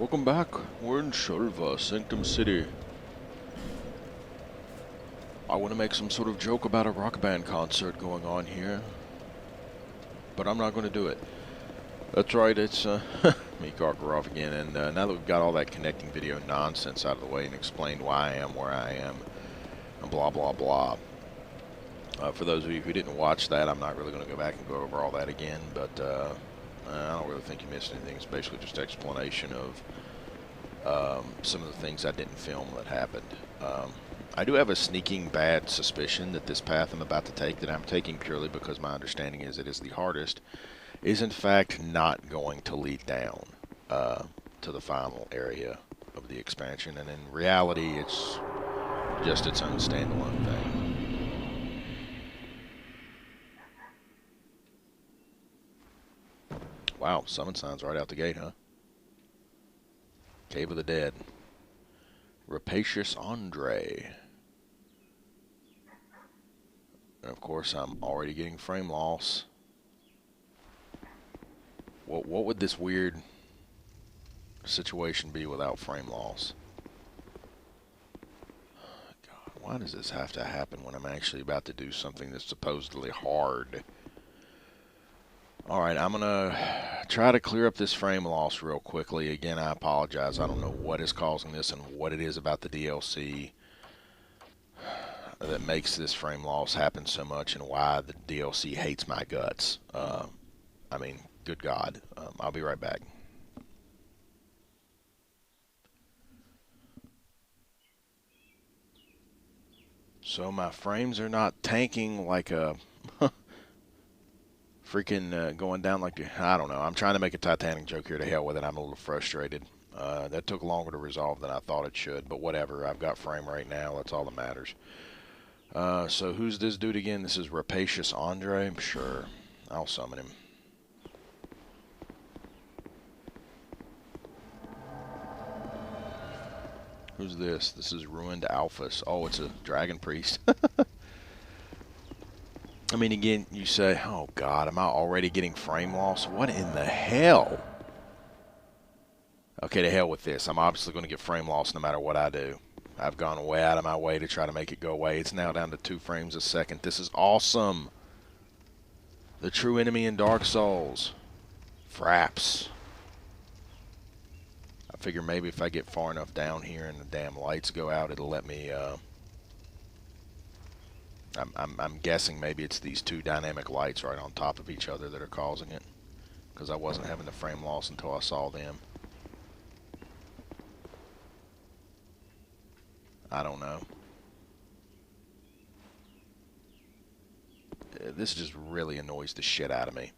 Welcome back. We're in Shulva, Sanctum City. I want to make some sort of joke about a rock band concert going on here, but I'm not going to do it. That's right, it's me, Kark, off again, and now that we've got all that connecting video nonsense out of the way and explained why I am where I am, and blah blah blah. For those of you who didn't watch that, I'm not really going to go back and go over all that again, but I don't really think you missed anything. It's basically just explanation of some of the things I didn't film that happened. I do have a sneaking bad suspicion that this path I'm about to take, that I'm taking purely because my understanding is it is the hardest, is in fact not going to lead down to the final area of the expansion, and in reality it's just its own standalone thing. Wow, summon signs right out the gate, huh? Cave of the Dead. Rapacious Andre. And of course, I'm already getting frame loss. What would this weird situation be without frame loss? God, why does this have to happen when I'm actually about to do something that's supposedly hard? Alright, I'm gonna try to clear up this frame loss real quickly. Again, I apologize. I don't know what is causing this and what it is about the DLC that makes this frame loss happen so much, and why the DLC hates my guts. I mean, good God. I'll be right back. So my frames are not tanking like a... freaking going down like, I don't know. I'm trying to make a Titanic joke here. To hell with it. I'm a little frustrated. That took longer to resolve than I thought it should, but whatever. I've got frame rate now. That's all that matters. So who's this dude again? This is Rapacious Andre? Sure. I'll summon him. Who's this? This is Ruined Alphas. Oh, it's a dragon priest. I mean, again, you say, oh God, am I already getting frame loss? What in the hell? Okay, to hell with this. I'm obviously going to get frame loss no matter what I do. I've gone way out of my way to try to make it go away. It's now down to 2 frames a second. This is awesome. The true enemy in Dark Souls. Fraps. I figure maybe if I get far enough down here and the damn lights go out, it'll let me... I'm guessing maybe it's these 2 dynamic lights right on top of each other that are causing it, because I wasn't having the frame loss until I saw them. I don't know. This just really annoys the shit out of me.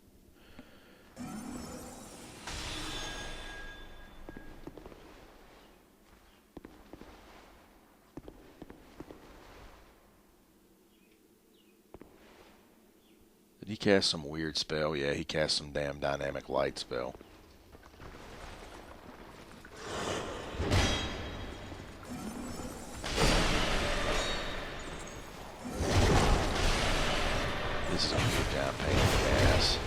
Did he cast some weird spell? Yeah, he cast some damn dynamic light spell. This is a good damn pain in the ass.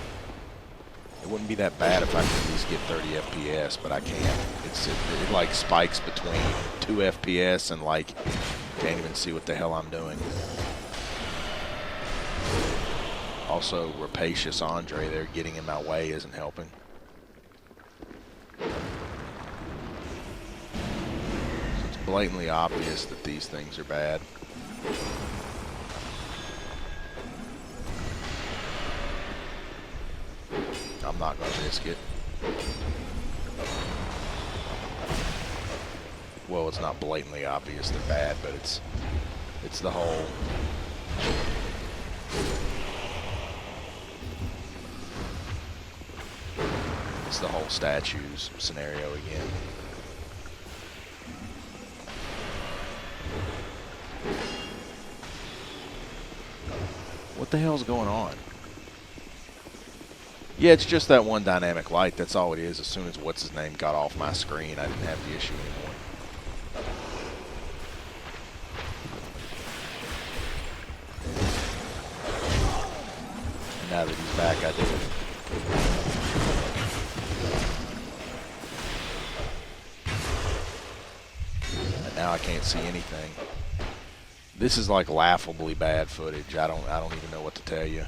It wouldn't be that bad if I could at least get 30 FPS, but I can't. It like spikes between 2 FPS and like can't even see what the hell I'm doing. Also, Rapacious Andre there getting in my way isn't helping. So it's blatantly obvious that these things are bad. I'm not going to risk it. Well, it's not blatantly obvious they're bad, but it's the whole... It's the whole statues scenario again. What the hell's going on? Yeah, it's just that one dynamic light. That's all it is. As soon as what's-his-name got off my screen, I didn't have the issue anymore. And now that he's back, I do. Now I can't see anything. This is like laughably bad footage. I don't even know what to tell you.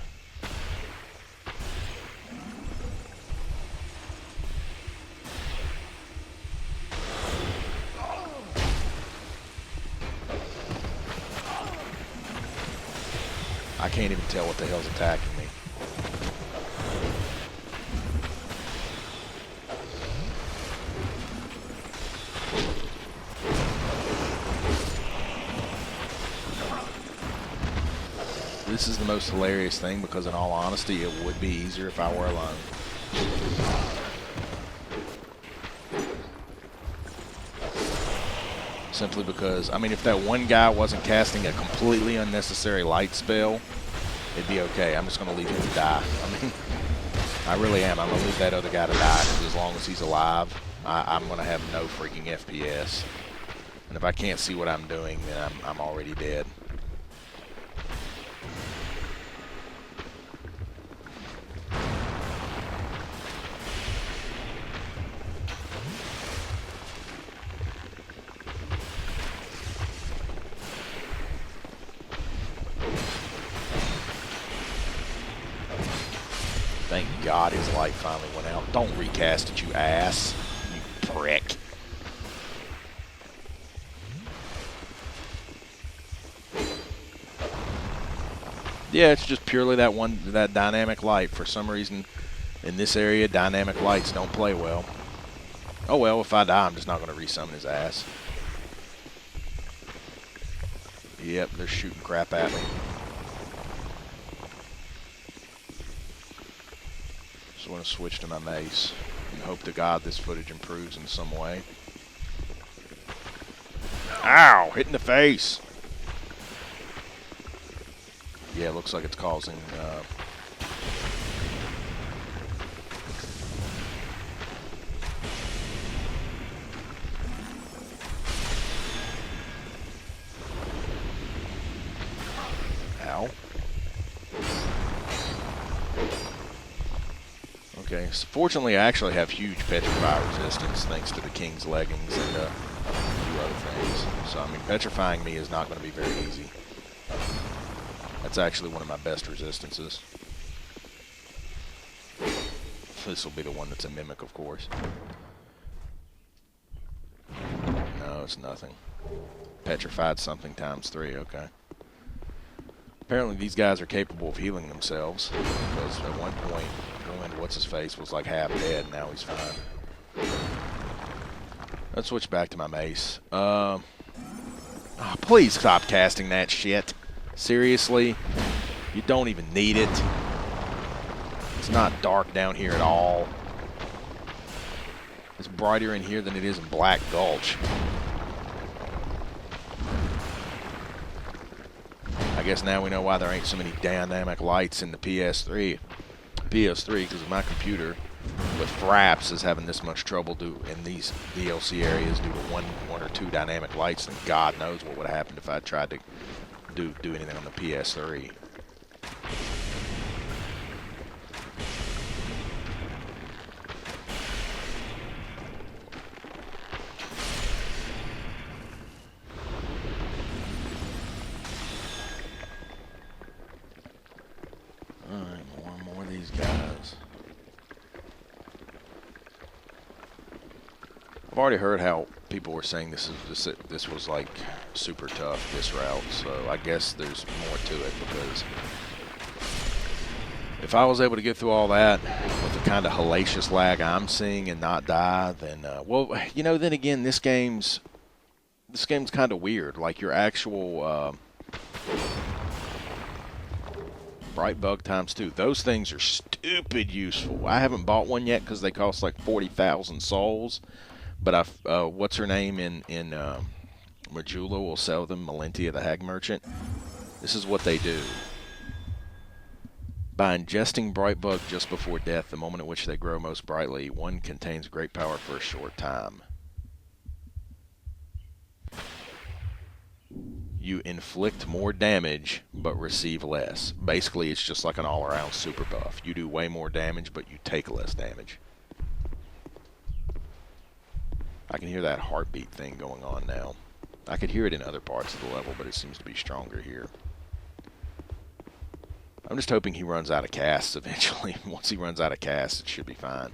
I can't even tell what the hell's attacking me. This is the most hilarious thing because in all honesty, it would be easier if I were alone. Simply because, I mean, if that one guy wasn't casting a completely unnecessary light spell, it'd be okay. I'm just going to leave him to die. I mean, I really am. I'm going to leave that other guy to die because as long as he's alive, I'm going to have no freaking FPS. And if I can't see what I'm doing, then I'm already dead. Thank God his light finally went out. Don't recast it, you ass. You prick. Yeah, it's just purely that dynamic light. For some reason, in this area, dynamic lights don't play well. Oh well, if I die, I'm just not going to resummon his ass. Yep, they're shooting crap at me. Just want to switch to my mace and hope to God this footage improves in some way. Ow! Hit in the face! Yeah, it looks like it's causing... Ow. Okay, so fortunately I actually have huge petrify resistance thanks to the King's leggings and a few other things. So, I mean, petrifying me is not going to be very easy. That's actually one of my best resistances. This will be the one that's a mimic, of course. No, it's nothing. Petrified something times 3, okay. Apparently these guys are capable of healing themselves, because at one point, what's-his-face was like half dead, and now he's fine. Let's switch back to my mace. Oh, please stop casting that shit. Seriously? You don't even need it. It's not dark down here at all. It's brighter in here than it is in Black Gulch. I guess now we know why there ain't so many dynamic lights in the PS3, because my computer with Fraps is having this much trouble in these DLC areas due to one or two dynamic lights, and God knows what would have happened if I tried to do anything on the PS3. I've already heard how people were saying this was like super tough, this route, so I guess there's more to it, because if I was able to get through all that with the kind of hellacious lag I'm seeing and not die, then well, you know, then again, this game's kind of weird. Like your actual Bright Bug ×2, those things are stupid useful. I haven't bought one yet because they cost like 40,000 souls. But what's her name in Majula will sell them, Malentia the Hag Merchant. This is what they do. By ingesting Bright Bug just before death, the moment at which they grow most brightly, one contains great power for a short time. You inflict more damage, but receive less. Basically, it's just like an all-around super buff. You do way more damage, but you take less damage. I can hear that heartbeat thing going on now. I could hear it in other parts of the level, but it seems to be stronger here. I'm just hoping he runs out of casts eventually. Once he runs out of casts, it should be fine.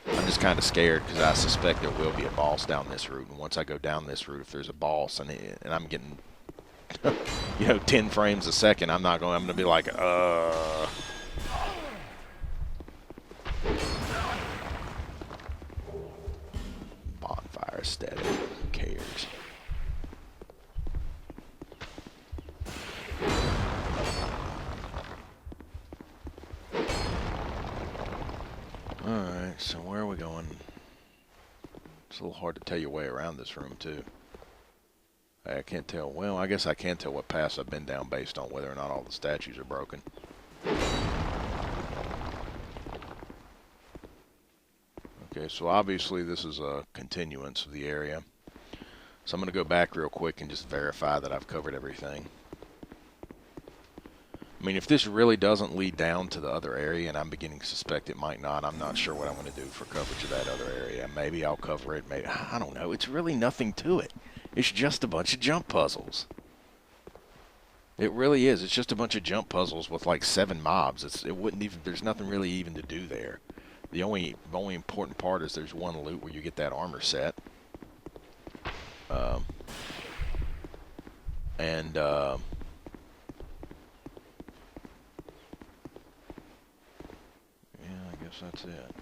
I'm just kind of scared because I suspect there will be a boss down this route, and once I go down this route, if there's a boss and I'm getting, 10 frames a second, I'm going to be like, Bonfire aesthetic, who cares? Alright, so where are we going? It's a little hard to tell your way around this room, too. I can't tell. Well, I guess I can tell what paths I've been down based on whether or not all the statues are broken. Okay, so obviously this is a continuance of the area. So I'm going to go back real quick and just verify that I've covered everything. I mean, if this really doesn't lead down to the other area, and I'm beginning to suspect it might not, I'm not sure what I'm going to do for coverage of that other area. Maybe I'll cover it, maybe, I don't know. It's really nothing to it. It's just a bunch of jump puzzles. It really is. It's just a bunch of jump puzzles with like 7 mobs. There's nothing really even to do there. The only important part is there's one loot where you get that armor set. That's it.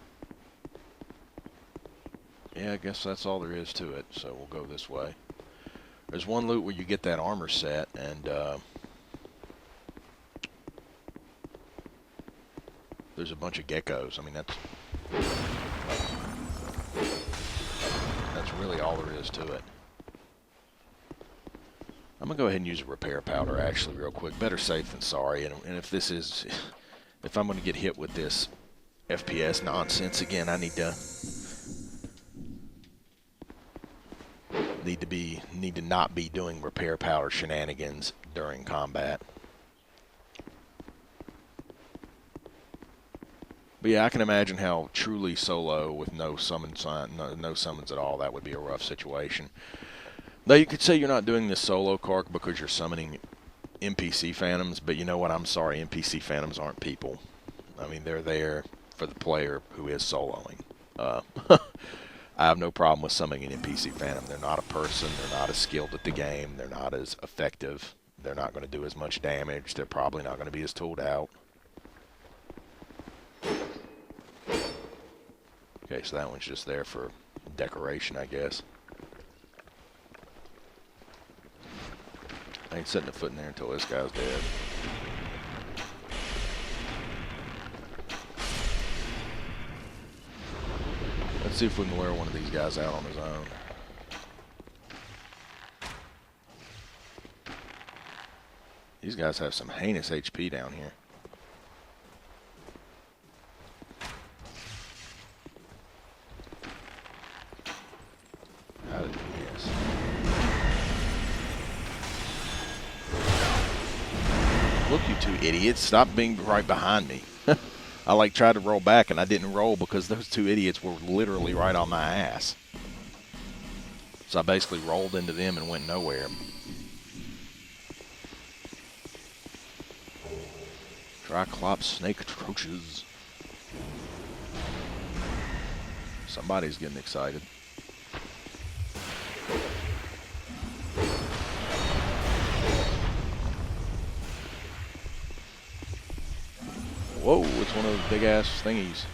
Yeah, I guess that's all there is to it, so we'll go this way. There's one loot where you get that armor set, and there's a bunch of geckos. I mean, that's really all there is to it. I'm going to go ahead and use a repair powder, actually, real quick. Better safe than sorry, and if I'm going to get hit with this FPS nonsense again, I need to not be doing repair powder shenanigans during combat. But yeah, I can imagine how truly solo with no summons at all, that would be a rough situation. Though you could say you're not doing this solo, Kark, because you're summoning NPC phantoms, but you know what? I'm sorry, NPC phantoms aren't people. I mean, they're there for the player who is soloing. I have no problem with summoning an NPC phantom. They're not a person. They're not as skilled at the game. They're not as effective. They're not going to do as much damage. They're probably not going to be as tooled out. Okay, so that one's just there for decoration, I guess. I ain't setting a foot in there until this guy's dead. Let's see if we can wear one of these guys out on his own. These guys have some heinous HP down here. Yes. Look, you two idiots. Stop being right behind me. I tried to roll back and I didn't roll because those two idiots were literally right on my ass. So I basically rolled into them and went nowhere. Triclops snake atrocious. Somebody's getting excited. Whoa, it's one of those big ass thingies.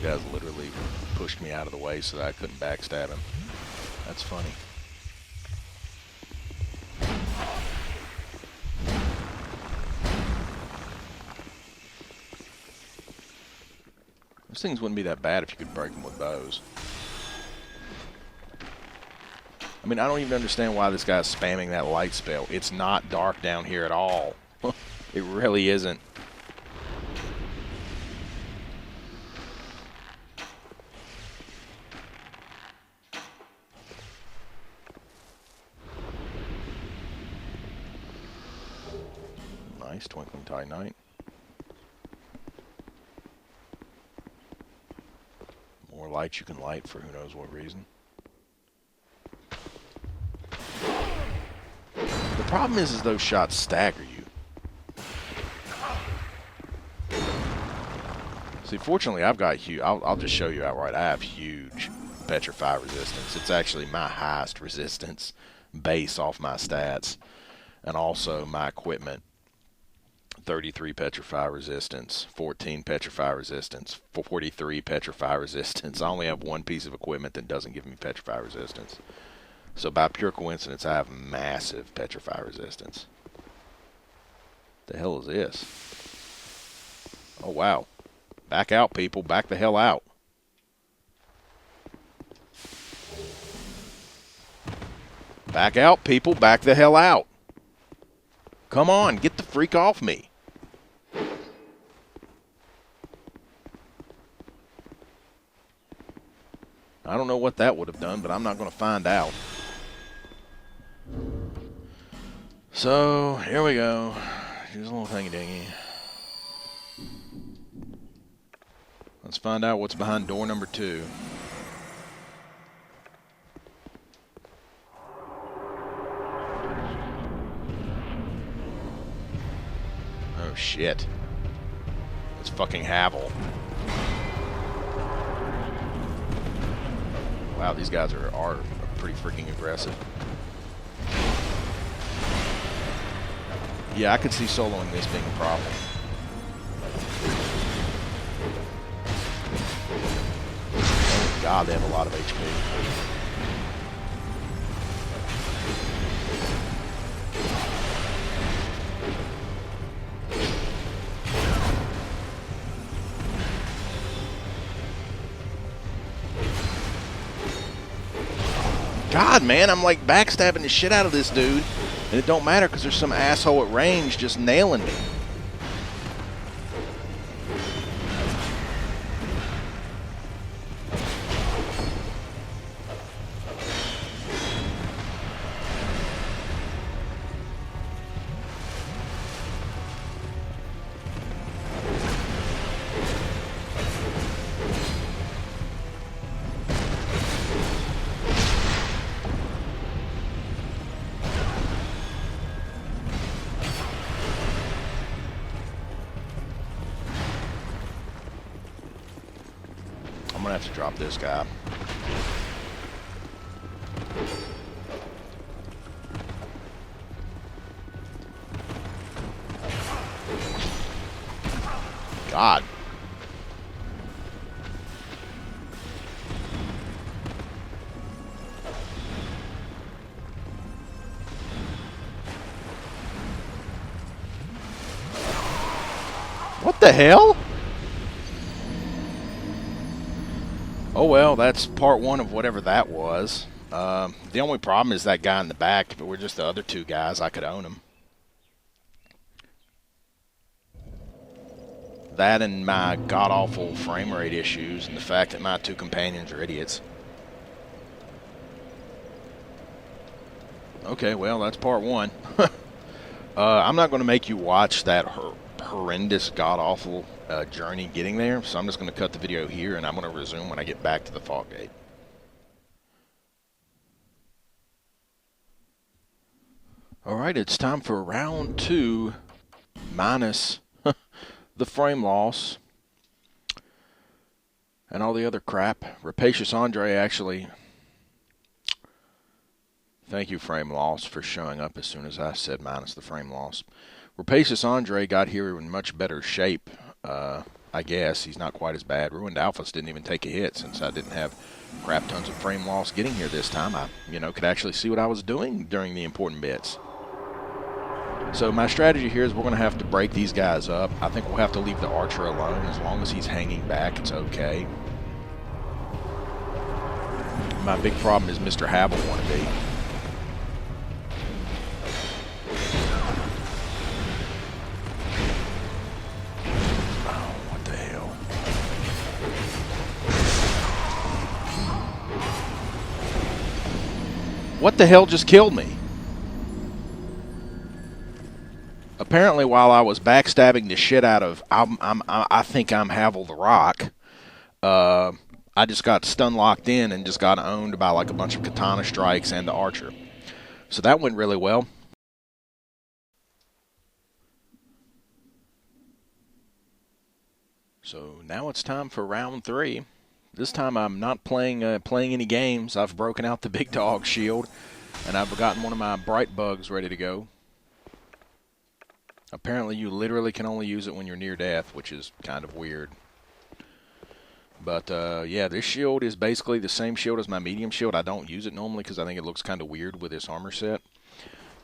Guys literally pushed me out of the way so that I couldn't backstab him. That's funny. Those things wouldn't be that bad if you could break them with bows. I mean, I don't even understand why this guy's spamming that light spell. It's not dark down here at all. It really isn't. Nice, Twinkling Titanite. More lights you can light for who knows what reason. The problem is those shots stagger you. See, fortunately, I've got huge. I'll just show you outright. I have huge petrify resistance. It's actually my highest resistance base off my stats, and also my equipment. 33 petrify resistance, 14 petrify resistance, 43 petrify resistance. I only have one piece of equipment that doesn't give me petrify resistance. So by pure coincidence, I have massive petrify resistance. The hell is this? Oh, wow. Back out, people. Back the hell out. Back out, people. Back the hell out. Come on. Get the freak off me. I don't know what that would have done, but I'm not going to find out. So, here we go. Here's a little thingy-dingy. Let's find out what's behind door number 2. Oh, shit. It's fucking Havel. Wow, these guys are pretty freaking aggressive. Yeah, I could see soloing this being a problem. Oh god, they have a lot of HP. God, man, I'm like backstabbing the shit out of this dude, and it don't matter because there's some asshole at range just nailing me. I'm gonna have to drop this guy. God. What the hell? Oh well, that's part 1 of whatever that was. The only problem is that guy in the back. If it were just the other 2 guys, I could own him. That and my god-awful frame rate issues and the fact that my 2 companions are idiots. Okay, well, that's part 1. I'm not going to make you watch that horrendous, god-awful journey getting there, so I'm just going to cut the video here, and I'm going to resume when I get back to the fog gate. Alright, it's time for round 2, minus the frame loss and all the other crap. Rapacious Andre actually... Thank you, frame loss, for showing up as soon as I said minus the frame loss. Rapacious Andre got here in much better shape. I guess he's not quite as bad. Ruined Alphas didn't even take a hit since I didn't have crap tons of frame loss getting here this time. I, could actually see what I was doing during the important bits. So my strategy here is we're going to have to break these guys up. I think we'll have to leave the archer alone. As long as he's hanging back, it's okay. My big problem is Mr. Havel Wannabe. Oh, what the hell? What the hell just killed me? Apparently, while I was backstabbing the shit out of, I think I'm Havel the Rock, I just got stun locked in and just got owned by like a bunch of katana strikes and the archer. So that went really well. So now it's time for round 3. This time I'm not playing any games. I've broken out the big dog shield, and I've gotten one of my bright bugs ready to go. Apparently you literally can only use it when you're near death, which is kind of weird. But yeah, this shield is basically the same shield as my medium shield. I don't use it normally because I think it looks kind of weird with this armor set.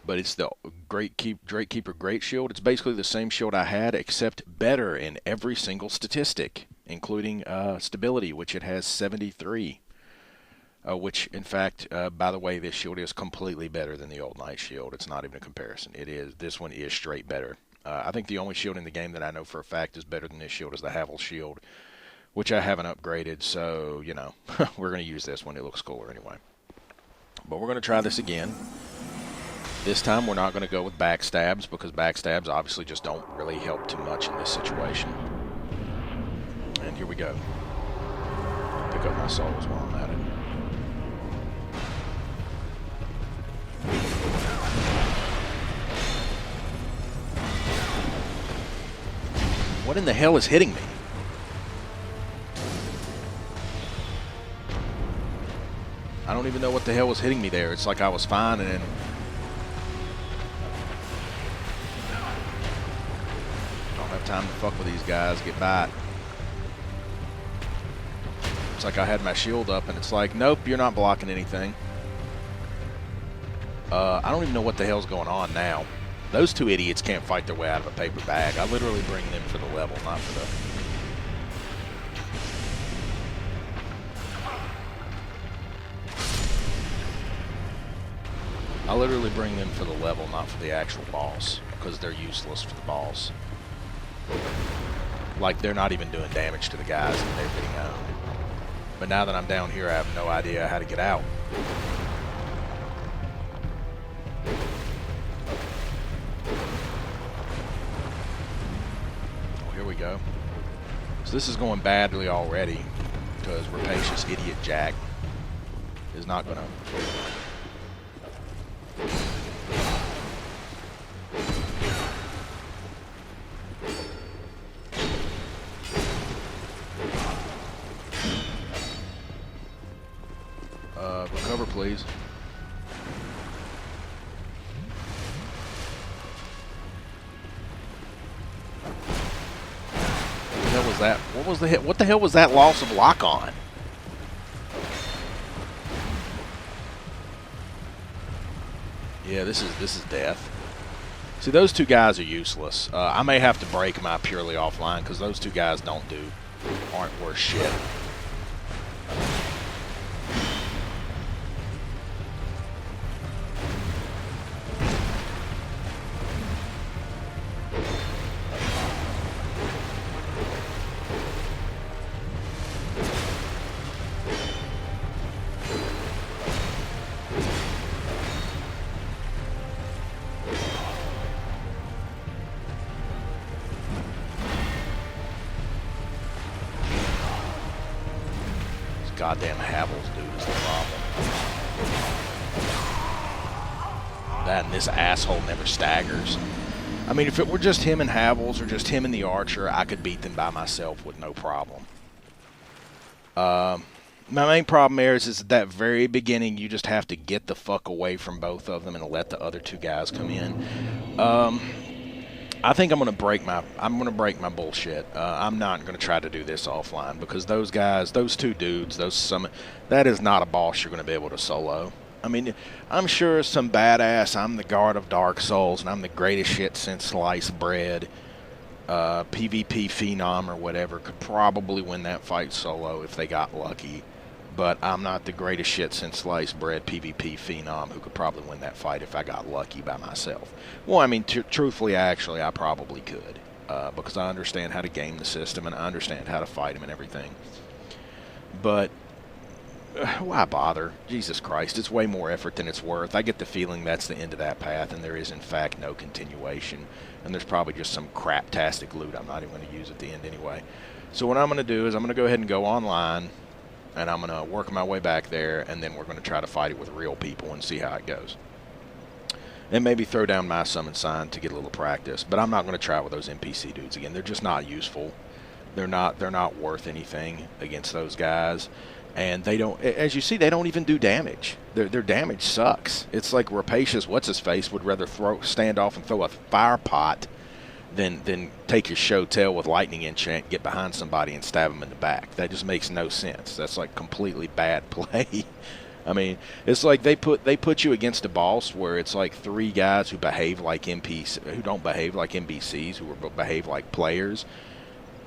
But it's the Drake Keeper Great Shield. It's basically the same shield I had, except better in every single statistic, including stability, which it has 73. Which, in fact, by the way, this shield is completely better than the old Knight shield. It's not even a comparison. It is. This one is straight better. I think the only shield in the game that I know for a fact is better than this shield is the Havel shield, which I haven't upgraded. So, you know, we're going to use this one. It looks cooler anyway. But we're going to try this again. This time we're not going to go with backstabs because backstabs obviously just don't really help too much in this situation. And here we go. Pick up my souls while I'm at it. What in the hell is hitting me? I don't even know what the hell was hitting me there. It's like I was fine and then... Don't have time to fuck with these guys. Get by. It's like I had my shield up and it's like, nope, you're not blocking anything. I don't even know what the hell's going on now. Those two idiots can't fight their way out of a paper bag. I literally bring them for the level, not for the... I literally bring them for the level, not for the actual boss, because they're useless for the boss. Like, they're not even doing damage to the guys, and they're getting owned. But now that I'm down here, I have no idea how to get out. Oh, here we go. So this is going badly already, because rapacious idiot Jack is not going to... recover, please. What the hell was that? What was the hit? What the hell was that loss of lock on? Yeah, this is death. See, those two guys are useless. I may have to break my purely offline because those two guys aren't worth shit. Goddamn Havels, dude, is the problem. That and this asshole never staggers. I mean, if it were just him and Havels or just him and the archer, I could beat them by myself with no problem. My main problem is at that very beginning, you just have to get the fuck away from both of them and let the other two guys come in. I think I'm gonna break my bullshit. I'm not gonna try to do this offline because those guys, those two dudes, that is not a boss you're gonna be able to solo. I mean, I'm sure some badass, I'm the guard of Dark Souls, and I'm the greatest shit since sliced bread, PvP phenom or whatever, could probably win that fight solo if they got lucky. But I'm not the greatest shit since sliced bread PvP phenom who could probably win that fight if I got lucky by myself. Well, I mean, truthfully, I probably could. Because I understand how to game the system and I understand how to fight him and everything. But why bother? Jesus Christ, it's way more effort than it's worth. I get the feeling that's the end of that path and there is in fact no continuation. And there's probably just some crap-tastic loot I'm not even going to use at the end anyway. So what I'm going to do is I'm going to go ahead and go online and I'm going to work my way back there and then we're going to try to fight it with real people and see how it goes. And maybe throw down my summon sign to get a little practice. But I'm not going to try with those NPC dudes again. They're just not useful. They're not worth anything against those guys. And they don't, as you see, they don't even do damage. Their damage sucks. It's like Rapacious What's-His-Face would rather stand off and throw a fire pot than take your show tail with lightning enchant, get behind somebody and stab them in the back. That just makes no sense. That's like completely bad play. I mean, it's like they put you against a boss where it's like 3 guys who behave like NPCs, who don't behave like NPCs, who behave like players,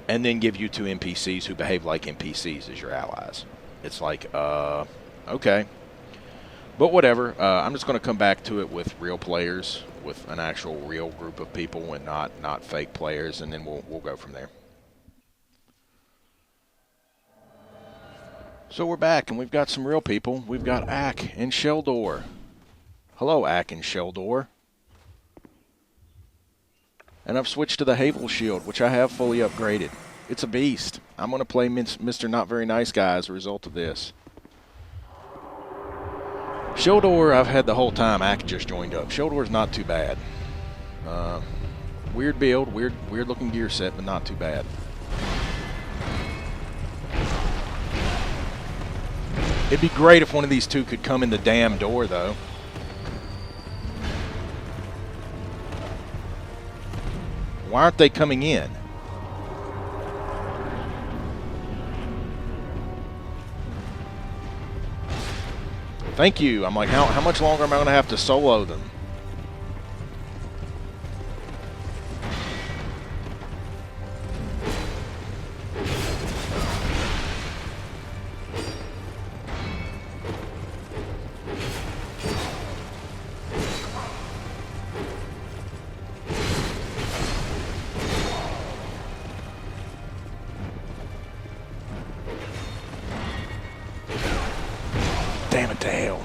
and then give you 2 NPCs who behave like NPCs as your allies. It's like, okay. But whatever. I'm just going to come back to it with real players, with an actual real group of people and not fake players, and then we'll go from there. So we're back, and we've got some real people. We've got Ack and Sheldor. Hello, Ack and Sheldor. And I've switched to the Havel shield, which I have fully upgraded. It's a beast. I'm going to play Mr. Not Very Nice Guy as a result of this. Sheldor I've had the whole time. Ack just joined up. Sheldor's not too bad. Weird build, weird looking gear set, but not too bad. It'd be great if one of these two could come in the damn door, though. Why aren't they coming in? Thank you. I'm like, how much longer am I going to have to solo them? Damn it to hell.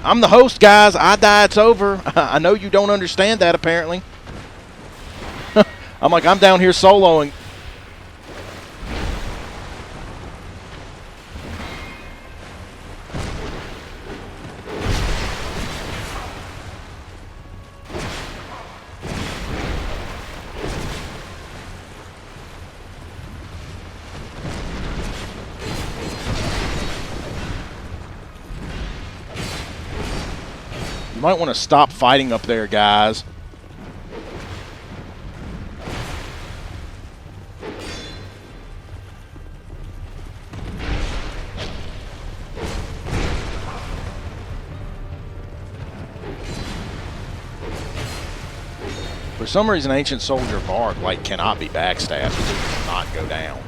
I'm the host, guys. I die, it's over. I know you don't understand that, apparently. I'm like, I'm down here soloing. You might want to stop fighting up there, guys. For some reason, Ancient Soldier Varg like cannot be backstabbed. He just cannot go down.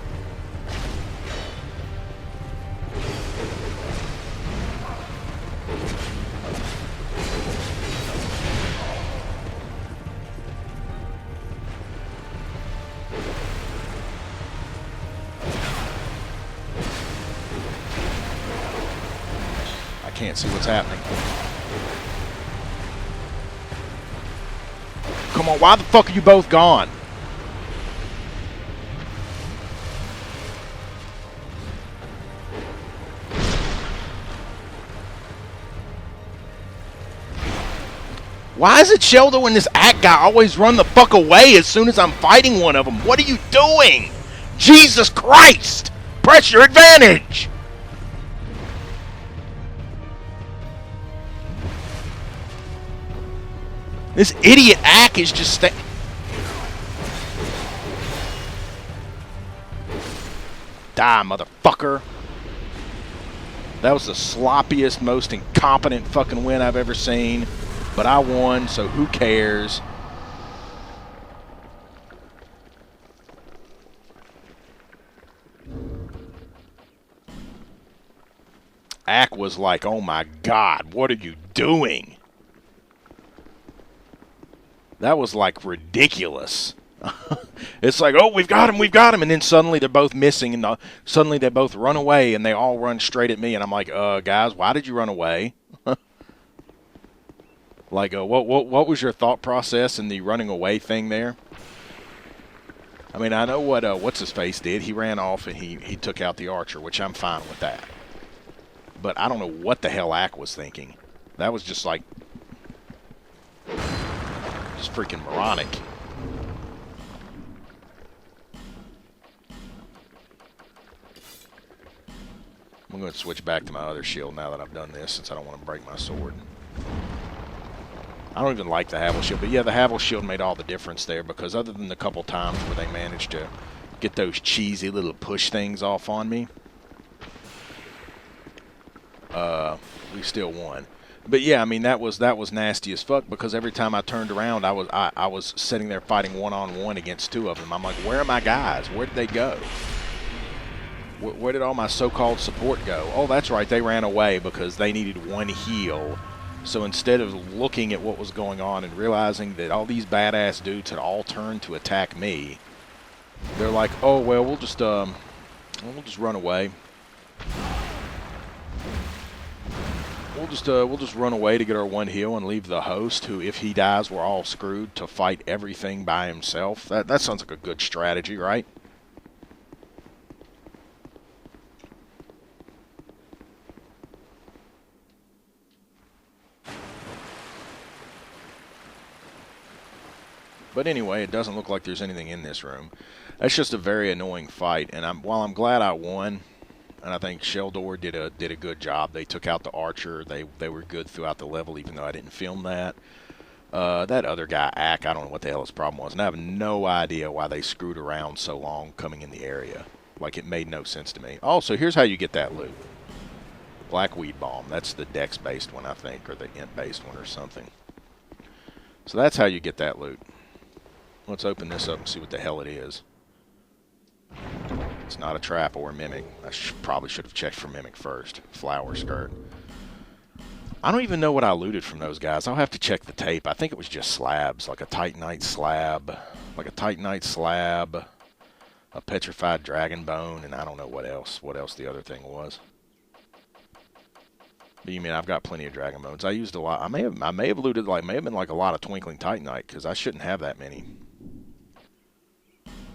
I can't see what's happening. Come on, why the fuck are you both gone? Why is it Sheldon and this act guy always run the fuck away as soon as I'm fighting one of them? What are you doing? Jesus Christ! Press your advantage! This idiot act is just Die, motherfucker. That was the sloppiest, most incompetent fucking win I've ever seen. But I won, so who cares? Ack was like, oh my god, what are you doing? That was like ridiculous. It's like, oh, we've got him, and then suddenly they're both missing, and suddenly they both run away, and they all run straight at me, and I'm like, guys, why did you run away? Like, what was your thought process in the running away thing there? I mean, I know what what's his face did. He ran off and he took out the archer, which I'm fine with that. But I don't know what the hell Ack was thinking. That was just like, just freaking moronic. I'm going to switch back to my other shield now that I've done this, since I don't want to break my sword. I don't even like the Havel shield, but yeah, the Havel shield made all the difference there, because other than the couple times where they managed to get those cheesy little push things off on me, we still won. But yeah, I mean, that was nasty as fuck, because every time I turned around, I was sitting there fighting one-on-one against two of them. I'm like, where are my guys? Where did they go? Where did all my so-called support go? Oh, that's right, they ran away because they needed one heal. So instead of looking at what was going on and realizing that all these badass dudes had all turned to attack me, they're like, oh, well, we'll just run away. We'll just run away to get our one heal and leave the host, who, if he dies, we're all screwed, to fight everything by himself. That sounds like a good strategy, right? But anyway, it doesn't look like there's anything in this room. That's just a very annoying fight, and while I'm glad I won, and I think Sheldor did a good job. They took out the archer. They were good throughout the level, even though I didn't film that. That other guy, Ack, I don't know what the hell his problem was, and I have no idea why they screwed around so long coming in the area. Like, it made no sense to me. Also, here's how you get that loot. Black Weed Bomb. That's the Dex-based one, I think, or the Int-based one or something. So that's how you get that loot. Let's open this up and see what the hell it is. It's not a trap or a mimic. I probably should have checked for mimic first. Flower skirt. I don't even know what I looted from those guys. I'll have to check the tape. I think it was just slabs, like a Titanite slab, a petrified dragon bone, and I don't know what else the other thing was. But you mean I've got plenty of dragon bones. I used a lot. I may have looted, like, may have been like a lot of twinkling Titanite, because I shouldn't have that many.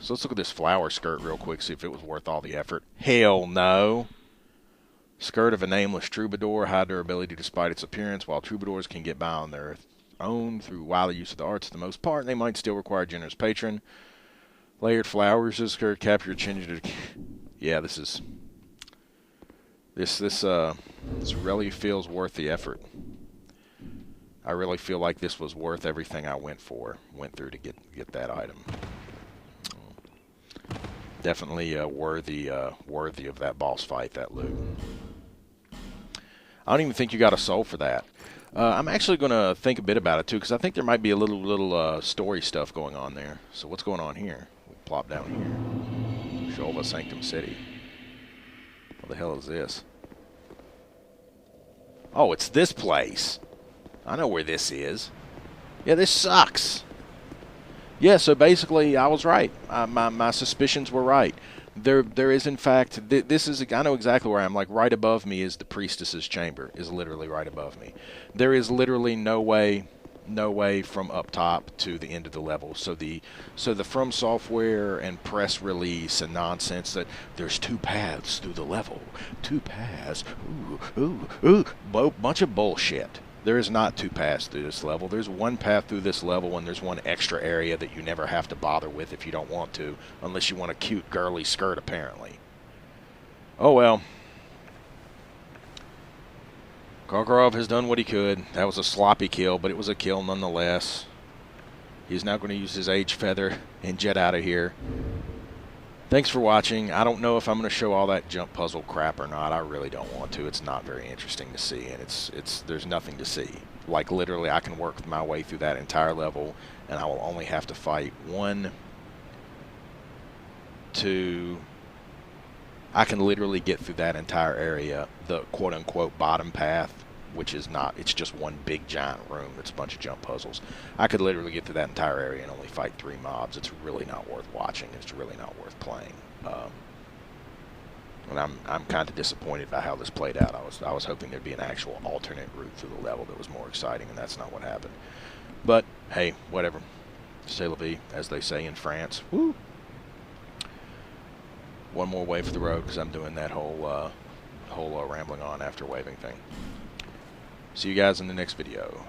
So let's look at this flower skirt real quick, see if it was worth all the effort. Hell no. Skirt of a nameless troubadour, high durability despite its appearance. While troubadours can get by on their own through wily use of the arts for the most part, they might still require a generous patron. Layered flowers, this skirt capture change. Yeah, this really feels worth the effort. I really feel like this was worth everything I went through to get that item. Definitely worthy of that boss fight, that loot. I don't even think you got a soul for that. I'm actually going to think a bit about it, too, because I think there might be a little story stuff going on there. So what's going on here? We plop down here. Shulva Sanctum City. What the hell is this? Oh, it's this place. I know where this is. Yeah, this sucks. Yeah, so basically, I was right. My suspicions were right. There is, in fact, this is, I know exactly where I am. Like, right above me is the priestess's chamber, is literally right above me. There is literally no way from up top to the end of the level. So the From Software and press release and nonsense that there's 2 paths through the level. 2 paths. Ooh. Bunch of bullshit. There is not two paths through this level. There's one path through this level, and there's one extra area that you never have to bother with if you don't want to, unless you want a cute girly skirt, apparently. Oh well. Karkarov has done what he could. That was a sloppy kill, but it was a kill nonetheless. He's now going to use his Age Feather and jet out of here. Thanks for watching. I don't know if I'm going to show all that jump puzzle crap or not. I really don't want to. It's not very interesting to see, and there's nothing to see. Like, literally, I can work my way through that entire level, and I will only have to fight 1, 2... I can literally get through that entire area, the quote-unquote bottom path, which is not, it's just one big giant room that's a bunch of jump puzzles. I could literally get through that entire area and only fight 3 mobs. It's really not worth watching. It's really not worth playing. And I'm kind of disappointed by how this played out. I was hoping there'd be an actual alternate route through the level that was more exciting, and that's not what happened. But, hey, whatever. C'est la vie, as they say in France. Woo! One more wave for the road, because I'm doing that whole rambling on after waving thing. See you guys in the next video.